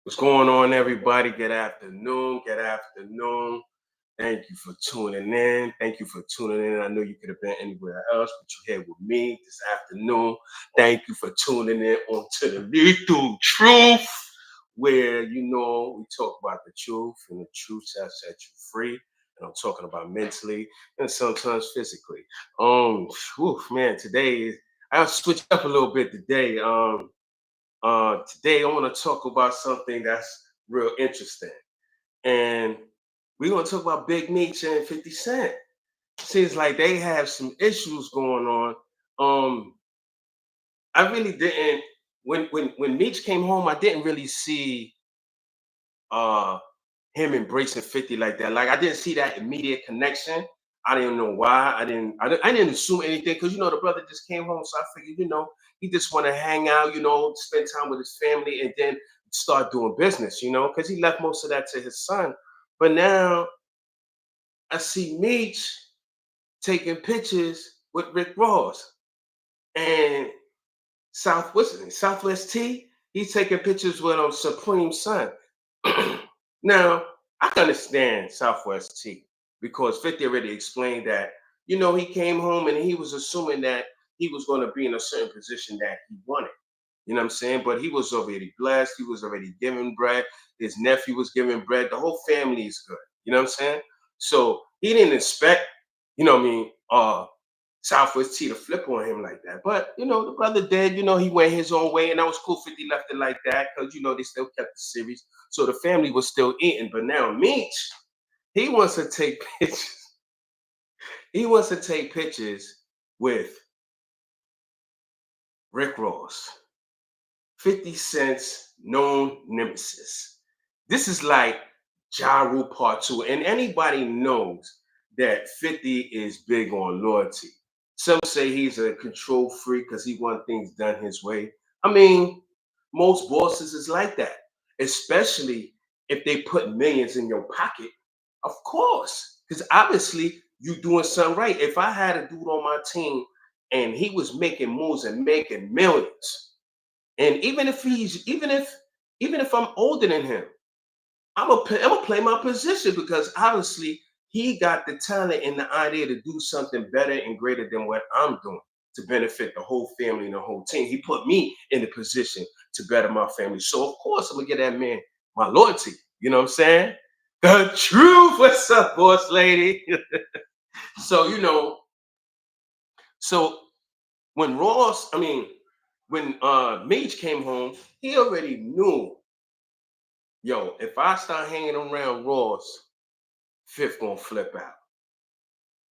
What's going on, everybody? Good afternoon. Good afternoon. Thank you for tuning in. Thank you for tuning in. I know you could have been anywhere else, but you're here with me this afternoon. Thank you for tuning in onto the Lethal Truth, where we talk about the truth, and the truth shall set you free. And I'm talking about mentally and sometimes physically. Man, today I'll switch up a little bit today. Today I want to talk about something that's real interesting. And we're going to talk about Big Meech and 50 Cent. Seems like they have some issues going on. Um, I really didn't when Meech came home, I didn't really see uh him embracing 50 like that. Like I didn't see that immediate connection. I didn't know why. I didn't assume anything because the brother just came home. So I figured, he just want to hang out, spend time with his family and then start doing business, because he left most of that to his son. But now I see Meech taking pictures with Rick Ross and Southwest T. He's taking pictures with Supreme Son. Now, I can understand Southwest T because 50 already explained that, he came home and he was assuming that he was going to be in a certain position that he wanted. You know what I'm saying? But he was already blessed. He was already giving bread. His nephew was giving bread. The whole family is good. You know what I'm saying? So he didn't expect, Southwest T to flip on him like that. But the brother did, he went his own way, and that was cool. 50 left it like that because they still kept the series. So the family was still eating. But now Meech, he wants to take pictures. He wants to take pictures with Rick Ross, 50 Cent's known nemesis. This is like Ja Rule Part 2. And anybody knows that 50 is big on loyalty. Some say he's a control freak because he wants things done his way. I mean, most bosses is like that, especially if they put millions in your pocket. Of course, because obviously you doing something right. If I had a dude on my team and he was making moves and making millions, and even if I'm older than him, I'm gonna play my position because obviously he got the talent and the idea to do something better and greater than what I'm doing to benefit the whole family and the whole team. He put me in the position to better my family. So of course I'm gonna get that man my loyalty. You know what I'm saying? The truth. What's up, boss lady? so you know, so when Meech came home, he already knew, yo, if I start hanging around Ross, Fifth gonna flip out.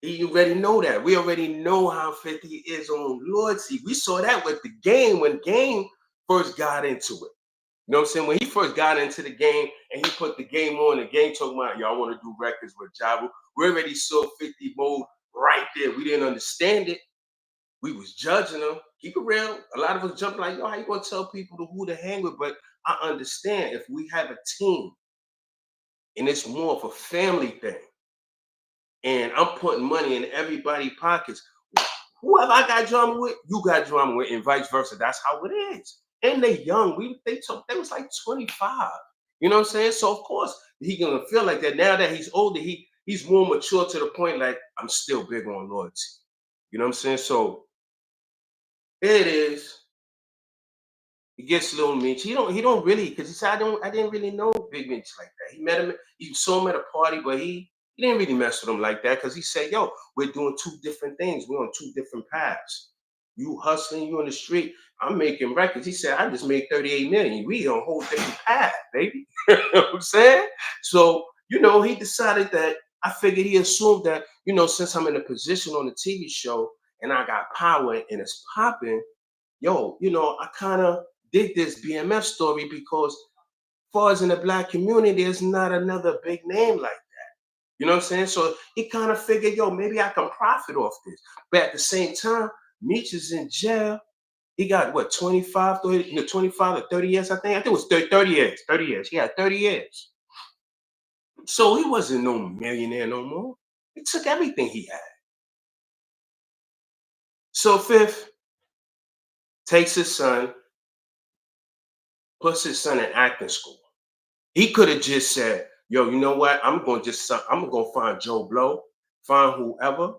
You already know that. We already know how 50 is on loyalty. We saw that with the game when Game first got into it. You know what I'm saying? When he first got into the game and he put the game on, the game talking about, y'all want to do records with Jabu. We already saw 50 mode right there. We didn't understand it. We was judging them. Keep it real. A lot of us jumping like, yo, how you gonna tell people who to hang with? But I understand if we have a team and it's more of a family thing, and I'm putting money in everybody's pockets. Whoever I got drama with, you got drama with, and vice versa. That's how it is. And they young. They was like 25. You know what I'm saying? So of course he gonna feel like that. Now that he's older, he's more mature to the point like I'm still big on loyalty. You know what I'm saying? So it is. He gets a little Mitch. He don't really because he said I didn't really know Big Mitch like that. He met him, he saw him at a party, but he didn't really mess with him like that because he said, yo, we're doing two different things. We're on two different paths. You hustling, you on the street, I'm making records. He said, I just made 38 million. We on a whole different path, baby. You know what I'm saying? So, he decided that I figured he assumed that, since I'm in a position on the TV show and I got power and it's popping, yo, I kind of did this BMF story because far as in the black community, there's not another big name like that. You know what I'm saying? So he kind of figured, yo, maybe I can profit off this. But at the same time, Meech is in jail. He got what, 25, 30, 25 or 30 years, I think. I think it was 30 years. 30 years. He had 30 years. So he wasn't no millionaire no more. He took everything he had. So Fifth takes his son, puts his son in acting school. He could have just said, "Yo, you know what? I'm gonna find Joe Blow, find whoever,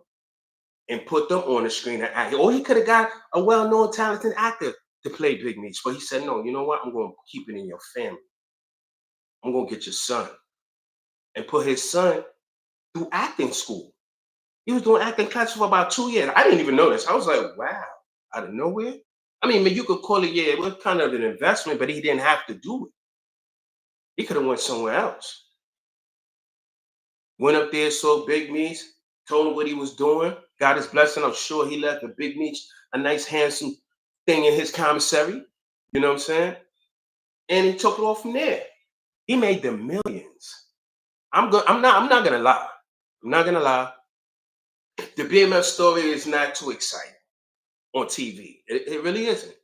and put them on the screen and act." Or he could have got a well-known, talented actor to play Big Meech, but he said, "No, you know what? I'm gonna keep it in your family. I'm gonna get your son and put his son through acting school." He was doing acting classes for about 2 years. I didn't even know this. I was like, "Wow, out of nowhere." I mean, you could call it, yeah, it was kind of an investment, but he didn't have to do it. He could have went somewhere else. Went up there, saw Big Meech, told him what he was doing, got his blessing. I'm sure he left the Big Meech a nice, handsome thing in his commissary. You know what I'm saying? And he took it off from there. He made the millions. I'm not gonna lie. I'm not gonna lie. The BMF story is not too exciting on TV. It really isn't.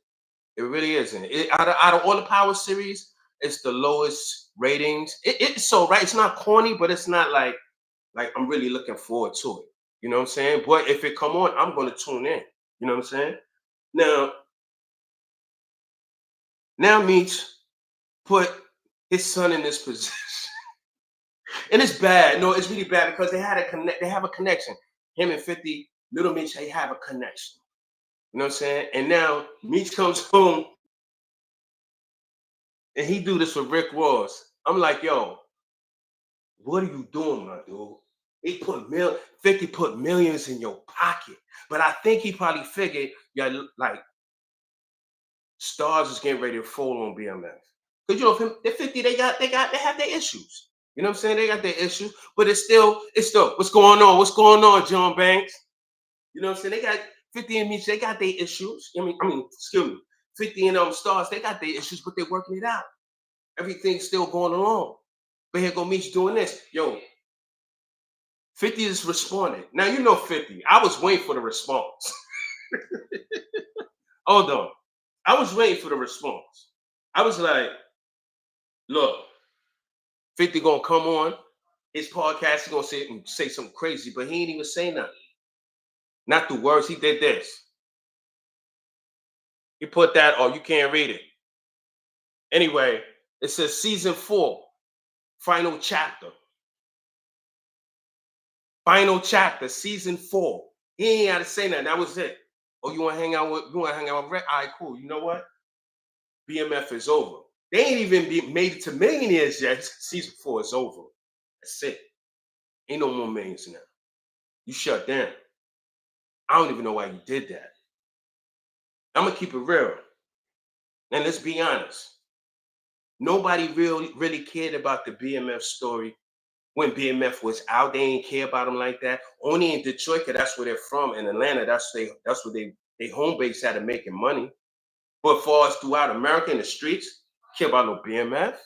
It really isn't. Out of all the Power series, it's the lowest ratings. It's so right. It's not corny, but it's not like I'm really looking forward to it. You know what I'm saying? But if it come on, I'm gonna tune in. You know what I'm saying? Now, Meech put his son in this position, and it's bad. No, it's really bad because they had a connect. They have a connection. Him and 50, Little Meech, they have a connection. You know what I'm saying? And now Meech comes home and he do this with Rick Ross. I'm like, yo, what are you doing, my dude? 50 put millions in your pocket. But I think he probably figured, yeah, like stars is getting ready to fall on BMF. Because you know, the 50, they have their issues. You know what I'm saying? They got their issues, but it's still, what's going on? What's going on, John Banks? You know what I'm saying? They got 50 and Meech, they got their issues. Excuse me, 50 and stars, they got their issues, but they're working it out. Everything's still going along. But here go Meech doing this. Yo, 50 is responding. Now you know 50. I was waiting for the response. Hold on. I was waiting for the response. I was like, look, 50 gonna come on his podcast, he's gonna say something crazy, but he ain't even say nothing. Not the words, he did this. He put that, oh, you can't read it. Anyway, it says season 4, final chapter. Final chapter, season 4. He ain't had to say nothing. That was it. Oh, you want to hang out with Rick? All right, cool. You know what? BMF is over. They ain't even made it to millionaires yet. Season 4 is over. That's it. Ain't no more millions now. You shut down. I don't even know why you did that. I'm gonna keep it real. And let's be honest. Nobody really cared about the BMF story when BMF was out. They ain't care about them like that. Only in Detroit, 'cause that's where they're from. In Atlanta, that's where they home base out of making money. But for us throughout America in the streets, care about no BMF.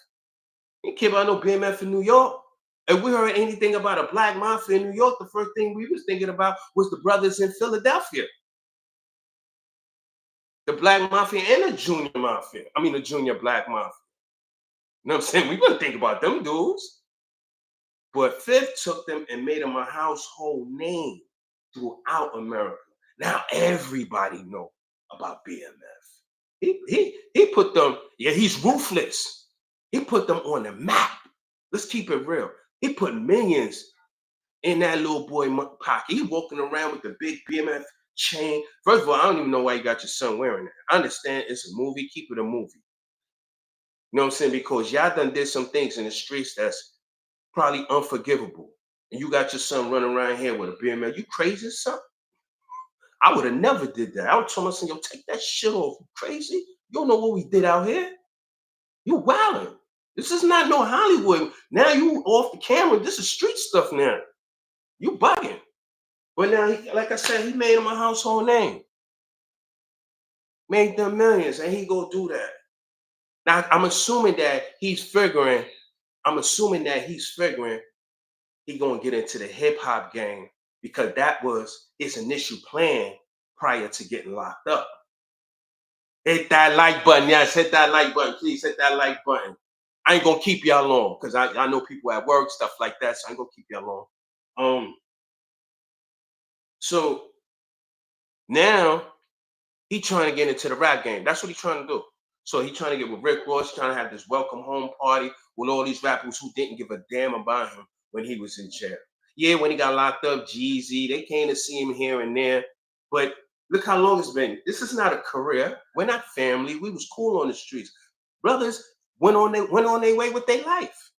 Ain't care about no BMF in New York. If we heard anything about a black mafia in New York, the first thing we was thinking about was the brothers in Philadelphia. The black mafia and the junior mafia. I mean the junior black mafia. You know what I'm saying? We wouldn't think about them dudes. But Fifth took them and made them a household name throughout America. Now everybody know about BMF. He put them, yeah, he's ruthless. He put them on the map. Let's keep it real. He put millions in that little boy pocket. He walking around with the big BMF chain. First of all, I don't even know why you got your son wearing that. I understand it's a movie. Keep it a movie. You know what I'm saying? Because y'all done did some things in the streets that's probably unforgivable. And you got your son running around here with a BMF. You crazy, son? I would have never did that. I would tell my son, yo, take that shit off. You crazy? You don't know what we did out here? You wilding. This is not no Hollywood. Now you off the camera. This is street stuff now. You bugging. But now, like I said, he made him a household name. Made them millions, and he go do that. Now, I'm assuming that he's figuring he gonna get into the hip hop game because that was his initial plan prior to getting locked up. Hit that like button, yes, hit that like button, please hit that like button. I ain't gonna keep y'all long because I know people at work, stuff like that, so I ain't gonna keep y'all long. So now he trying to get into the rap game. That's what he's trying to do. So he trying to get with Rick Ross, trying to have this welcome home party with all these rappers who didn't give a damn about him when he was in jail. Yeah, when he got locked up, Jeezy, they came to see him here and there. But look how long it's been. This is not a career. We're not family. We was cool on the streets. Brothers went on their way with their life.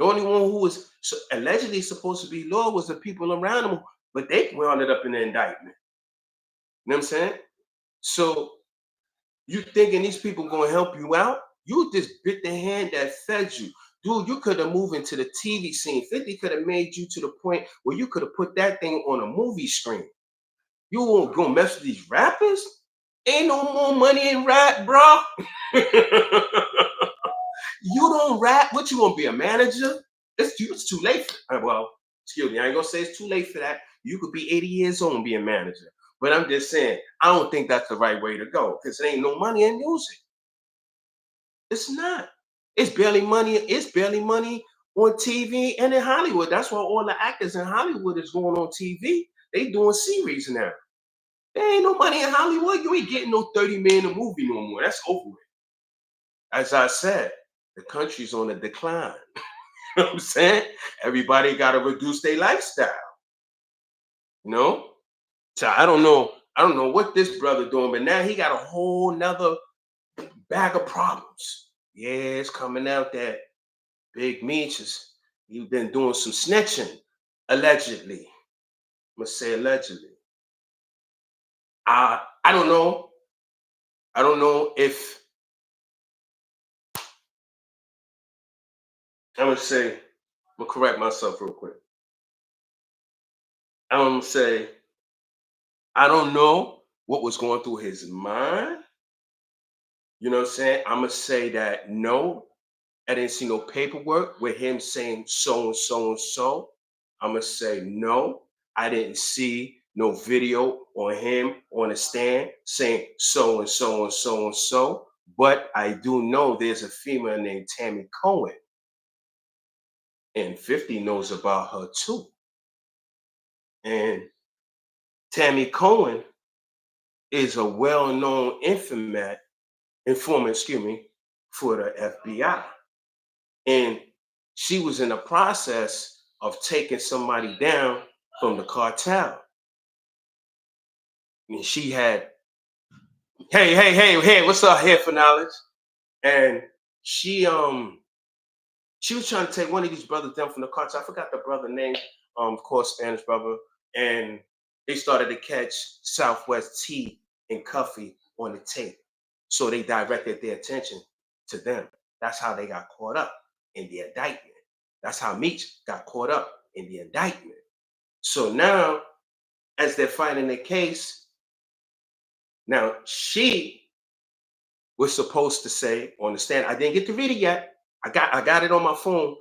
The only one who was allegedly supposed to be law was the people around him, but they wound up in the indictment. You know what I'm saying? So you thinking these people gonna help you out? You just bit the hand that fed you. Dude, you could have moved into the TV scene. 50 could have made you to the point where you could have put that thing on a movie screen. You won't gonna mess with these rappers? Ain't no more money in rap, bro. You don't rap. What you gonna be a manager? It's too late. Well, excuse me. I ain't gonna say it's too late for that. You could be 80 years old and be a manager. But I'm just saying, I don't think that's the right way to go because there ain't no money in music. It's not. It's barely money. It's barely money on TV and in Hollywood. That's why all the actors in Hollywood is going on TV. They doing series now. There ain't no money in Hollywood. You ain't getting no 30 million a movie no more. That's over with. As I said, the country's on a decline. You know what I'm saying? Everybody got to reduce their lifestyle. You know? So I don't know. I don't know what this brother doing, but now he got a whole nother bag of problems. Yeah, it's coming out that Big Meech is he's been doing some snitching, allegedly. I'm gonna say allegedly. I don't know. I don't know if I'm gonna say. I'm gonna correct myself real quick. I'm gonna say I don't know what was going through his mind. You know what I'm saying? I'm gonna say that no, I didn't see no paperwork with him saying so and so and so. I'm gonna say no. I didn't see no video on him on the stand saying so and so and so and so. But I do know there's a female named Tammy Cohen, and 50 knows about her too. And Tammy Cohen is a well-known informant, excuse me, for the FBI. And she was in the process of taking somebody down from the cartel. And she had, hey, what's up here for knowledge? And she she was trying to take one of these brothers down from the cartel. I forgot the brother name, of course, Spanish brother. And they started to catch Southwest T and Cuffy on the tape. So they directed their attention to them. That's how they got caught up in the indictment. That's how Meech got caught up in the indictment. So now, as they're fighting the case, now she was supposed to say on the stand, I didn't get to read it yet. I got it on my phone.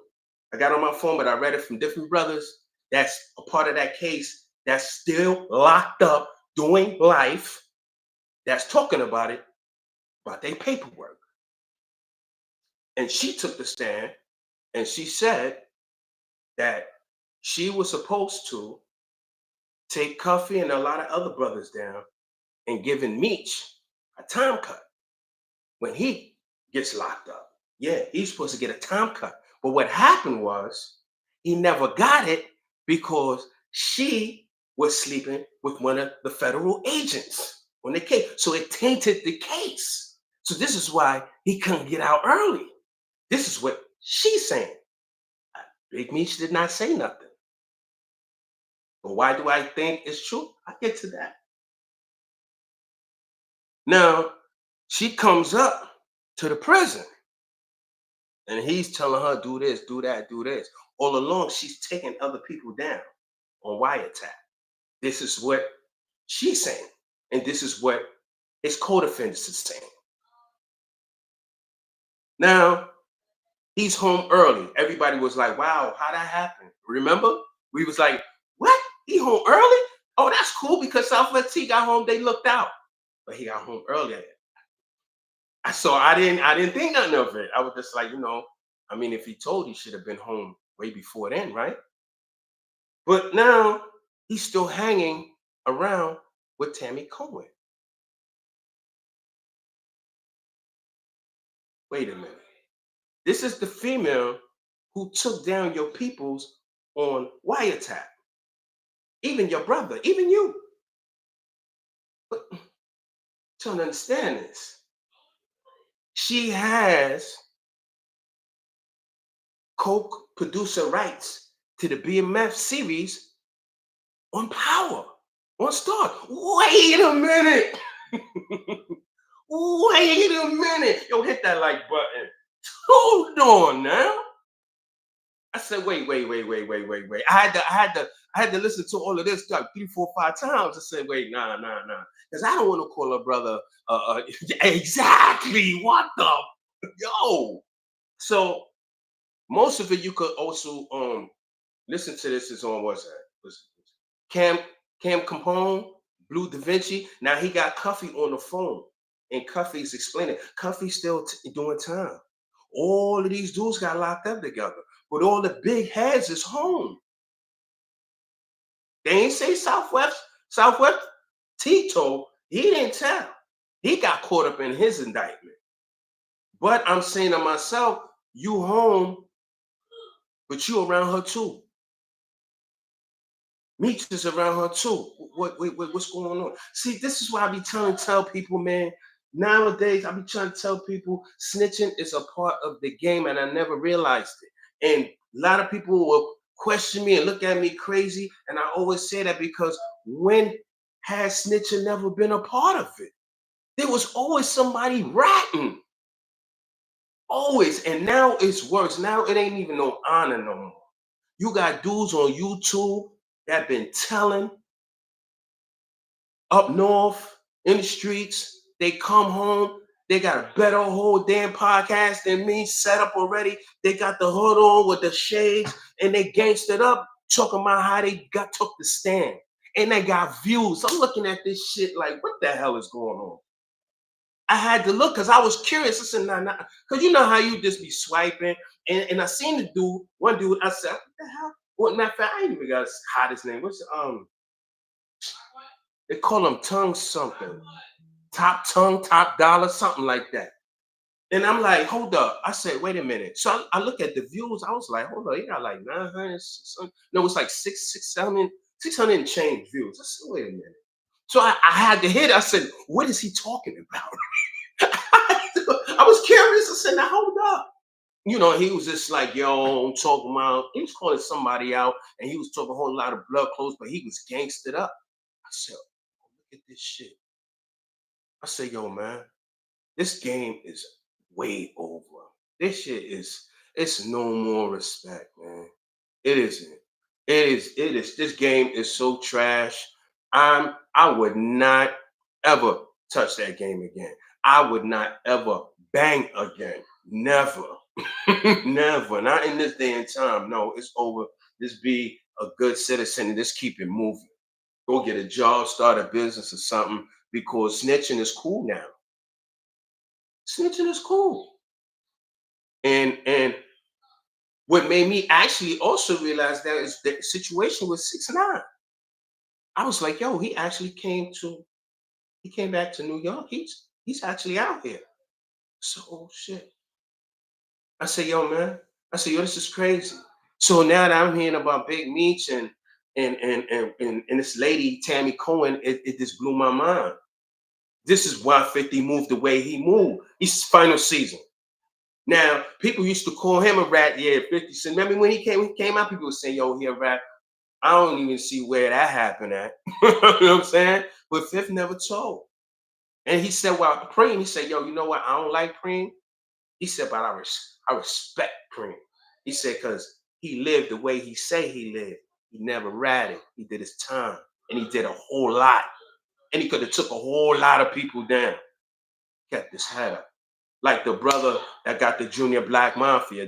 I got it on my phone, but I read it from different brothers that's a part of that case that's still locked up doing life, that's talking about it, about their paperwork. And she took the stand and she said that she was supposed to take Cuffy and a lot of other brothers down and giving Meech a time cut when he gets locked up. Yeah, he's supposed to get a time cut. But what happened was he never got it because she was sleeping with one of the federal agents on the case. So it tainted the case. So this is why he couldn't get out early. This is what she's saying. Big Meech did not say nothing. But why do I think it's true? I'll get to that. Now, she comes up to the prison and he's telling her, do this, do that, do this. All along, she's taking other people down on wiretap. This is what she's saying. And this is what his co-defendants is saying. Now, he's home early. Everybody was like, wow, how that happened? Remember? We was like, what? He home early? Oh, that's cool because Southwest T got home, they looked out. But he got home earlier. So I didn't think nothing of it. I was just like, I mean, if he told, he should have been home way before then, right? But now he's still hanging around with Tammy Cohen. Wait a minute. This is the female who took down your peoples on wiretap. Even your brother, even you. But don't understand this. She has co-producer rights to the BMF series on Power, on Star. Wait a minute. Wait a minute. Yo, hit that like button. Hold on now. I said, wait. I had to listen to all of this like 3, 4, 5 times. I said, wait, nah. Because I don't want to call a brother exactly. What the yo? So most of it you could also listen to this is on what's that? Listen to this. Cam Capone, Blue Da Vinci. Now he got Cuffy on the phone. And Cuffy's explaining. Cuffy's still doing time. All of these dudes got locked up together. But all the big heads is home. They ain't say Southwest Tito, he didn't tell. He got caught up in his indictment. But I'm saying to myself, you home, but you around her too. MEECH is around her too. What's going on? See, this is why I be trying to tell people, man. Nowadays, I be trying to tell people snitching is a part of the game, and I never realized it. And a lot of people will question me and look at me crazy, and I always say that because when has snitching never been a part of it? There was always somebody ratting, always, and now it's worse. Now it ain't even no honor no more. You got dudes on YouTube that been telling up north in the streets. They come home. They got a better whole damn podcast than me set up already. They got the hood on with the shades and they gangstered up talking about how they took the stand. And they got views. I'm looking at this shit like, what the hell is going on? I had to look because I was curious. I said, nah. Because you know how you just be swiping. And I seen the dude, one dude, I said, what the hell? Well, matter of fact, I ain't even got his hottest name. What's they call him tongue something. Top tongue, top dollar, something like that. And I'm like, hold up. I said, wait a minute. So I look at the views. I was like, hold up, he got like 900, 600. No, it's like 600 and change views. I said, wait a minute. So I had to hit. I said, what is he talking about? I was curious. I said, now hold up. You know, he was just like, yo, I'm talking about, he was calling somebody out and he was talking a whole lot of blood clothes, but he was gangstered up. I said, oh, look at this shit. I said, yo, man, this game is way over. This shit is, it's no more respect, man. It isn't. It is. This game is so trash. I would not ever touch that game again. I would not ever bang again. Never. Never. Not in this day and time. No, it's over. Just be a good citizen and just keep it moving. Go get a job, start a business or something because snitching is cool now. Snitching is cool. And what made me actually also realize that is the situation with 6ix9ine. I was like, yo, he came back to New York. He's actually out here. So oh shit. I said, yo, man. I said, yo, this is crazy. So now that I'm hearing about Big Meech and this lady, Tammy Cohen, it just blew my mind. This is why 50 moved the way he moved. It's final season. Now, people used to call him a rat. Yeah, 50 Cent. Remember when he came out, people were saying, yo, he a rat. I don't even see where that happened at. You know what I'm saying? But Fifth never told. And he said, well, Preem, he said, yo, you know what? I don't like Preem. He said, but I respect Preem. He said, because he lived the way he say he lived. He never ratted. He did his time. And he did a whole lot. And he could have took a whole lot of people down. Kept his head up. Like the brother that got the Junior Black Mafia,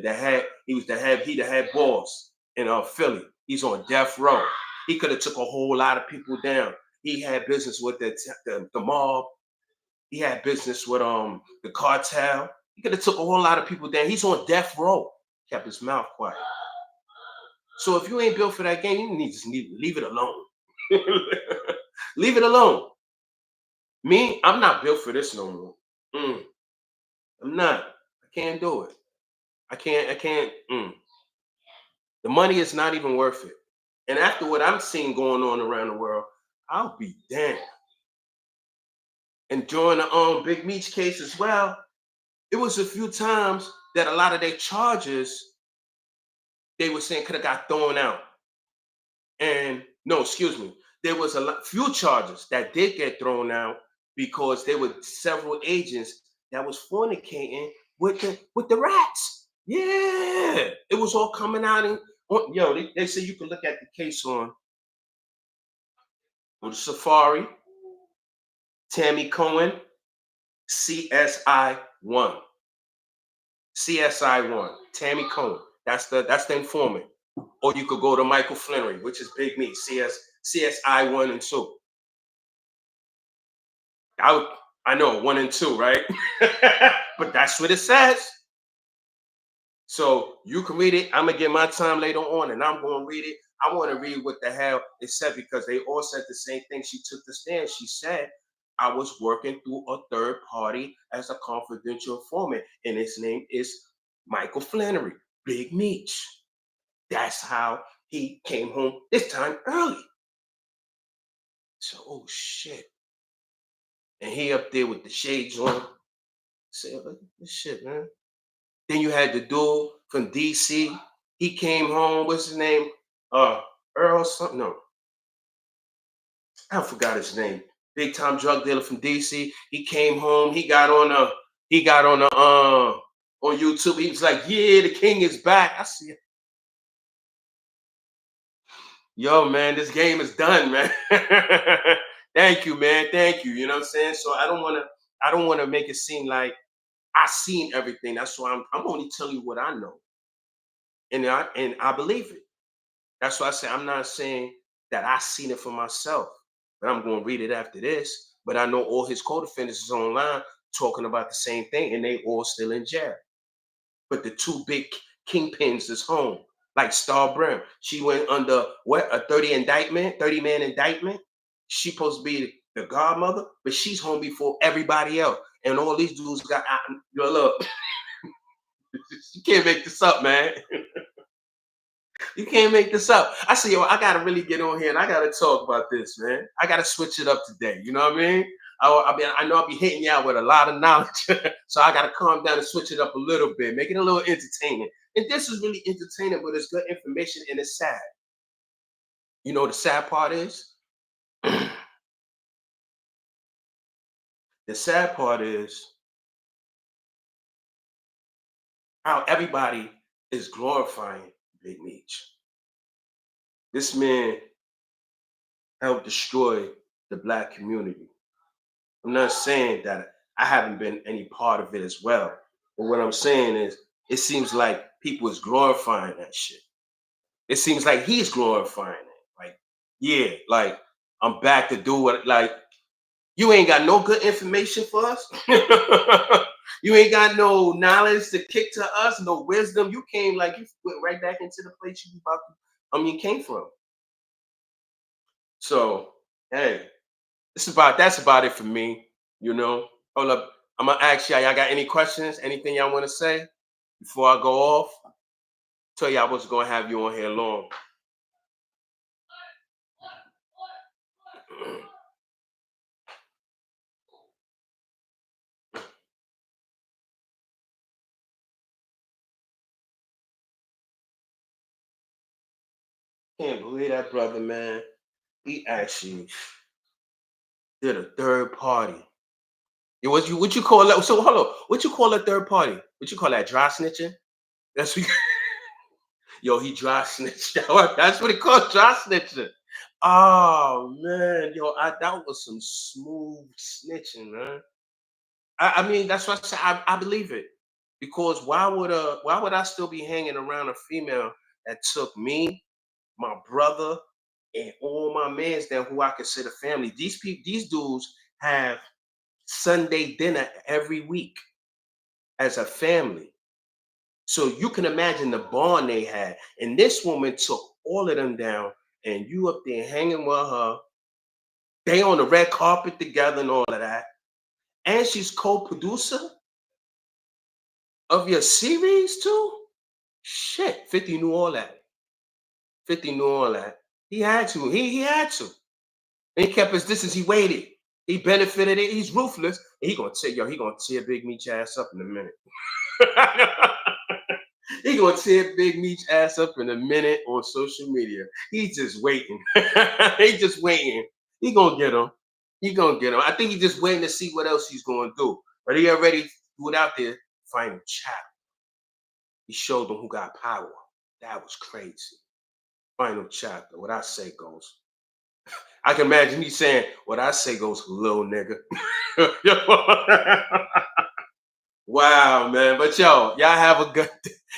he was the head boss in Philly. He's on death row. He could have took a whole lot of people down. He had business with the mob. He had business with the cartel. He could have took a whole lot of people down. He's on death row. Kept his mouth quiet. So if you ain't built for that game, you need to leave it alone. Leave it alone. Me, I'm not built for this no more. I'm not. I Can't do it. I can't. The money is not even worth it. And after what I'm seeing going on around the world, I'll be damned. And during the Big Meech case as well, it was a few times that a lot of their charges they were saying could have got thrown out. And no, excuse me, there was few charges that did get thrown out because there were several agents that was fornicating with the rats. Yeah, it was all coming out in. Yo, they say you can look at the case on the Safari, Tammy Cohen, CSI 1. CSI 1, Tammy Cohen. That's the informant. Or you could go to Michael Flannery, which is Big Me, CSI 1 and 2. I know 1 and 2, right? But that's what it says. So you can read it. I'm gonna get my time later on, and I'm gonna read it. I want to read what the hell it said because they all said the same thing. She took the stand. She said, I was working through a third party as a confidential informant, and his name is Michael Flannery, Big Meech. That's how he came home this time early. So, oh shit. And he up there with the shades on. Say, look at this shit, man. Then you had the dude from DC. He came home. What's his name? Earl something. No, I forgot his name. Big time drug dealer from DC. He came home. He got on on YouTube. He was like, "Yeah, the king is back." I see it. Yo, man, this game is done, man. Thank you, man. Thank you. You know what I'm saying? So I don't want to make it seem like I seen everything. That's why I'm only telling you what I know. And I believe it. That's why I say I'm not saying that I seen it for myself, but I'm going to read it after this. But I know all his co-defendants is online talking about the same thing, and they all still in jail. But the two big kingpins is home, like Star Brim. She went under what a 30-man indictment. She supposed to be the godmother, but she's home before everybody else. And all these dudes got out. Look, you can't make this up, man. You can't make this up. I say, yo, I gotta really get on here and I gotta talk about this, man. I gotta switch it up today. You know what I mean? I know I'll be hitting you out with a lot of knowledge, so I gotta calm down and switch it up a little bit, make it a little entertaining. And this is really entertaining, but it's good information and it's sad. You know, the sad part is, the sad part is how everybody is glorifying Big Meech. This man helped destroy the black community. I'm not saying that I haven't been any part of it as well. But what I'm saying is it seems like people is glorifying that shit. It seems like he's glorifying it. Like, yeah, like I'm back to do what like you ain't got no good information for us. You ain't got no knowledge to kick to us, no wisdom. You came like you went right back into the place you about to, came from. So hey, that's about it for me. You know. Hold up. I'm gonna ask y'all got any questions? Anything y'all want to say before I go off? Tell you I was gonna have you on here long. Can't believe that brother, man. He actually did a third party. It was you what you call that? So hold on. What you call a third party? What you call that? Dry snitching? That's what yo, he dry snitched. That's what he called dry snitching. Oh man, yo, that was some smooth snitching, man. I mean, that's what I say. I believe it because why would I still be hanging around a female that took me, my brother, and all my mans there who I consider family? These dudes have Sunday dinner every week as a family. So you can imagine the bond they had. And this woman took all of them down, and you up there hanging with her. They on the red carpet together and all of that. And she's co-producer Of your series too? Shit, 50 knew all that. 50 knew all that. He had to. He had to. And he kept his distance. He waited. He benefited it. He's ruthless. And he gonna tear, yo, he gonna tear Big Meech ass up in a minute. He gonna tear Big Meech ass up in a minute on social media. He's just waiting. He just waiting. He gonna get him. He gonna get him. I think he's just waiting to see what else he's gonna do. But he already threw it out there. Final chapter. He showed them who got power. That was crazy. Final chapter. What I say goes. I can imagine me saying, "What I say goes, little nigga." Wow, man. But yo, y'all have a good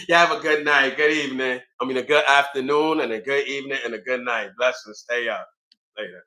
y'all have a good night, good evening. I mean a good afternoon and a good evening and a good night. Blessings. Stay up. Later.